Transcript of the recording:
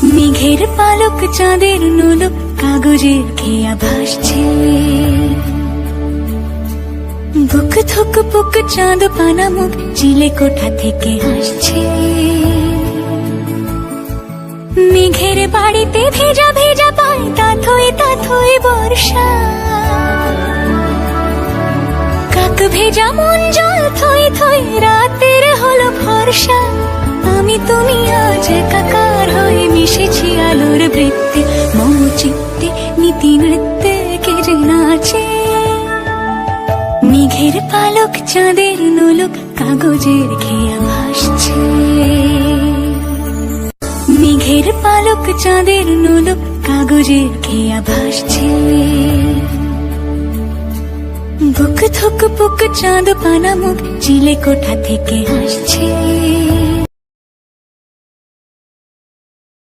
মেঘের পালক চাঁদের নোলক কাগজের খেয়া ভাসছে। বুক থুক পুক চাঁদ পানা মুখ চিলে কোঠা থেকে হাসছে। মেঘের বাড়িতে ভেজা ভেজা পায় তাথই বর্ষা। কাক ভেজা মন জল থই থই রাতের হলো ভরসা। আমি তুমি আজ একাকার হয়ে মিশেছি আলোর বৃত্তে। মম চিত্তে নীতি নৃত্যে কে যে নাচে। মেঘের পালক চাঁদের নোলক কাগজের খেয়া ভাসছে। মেঘের পালক চাঁদের নোলক কাগজের খেয়া ভাসছে। বুক থুক পুক চাঁদ পানা মুখ চিলে কোঠা থেকে হাসছে।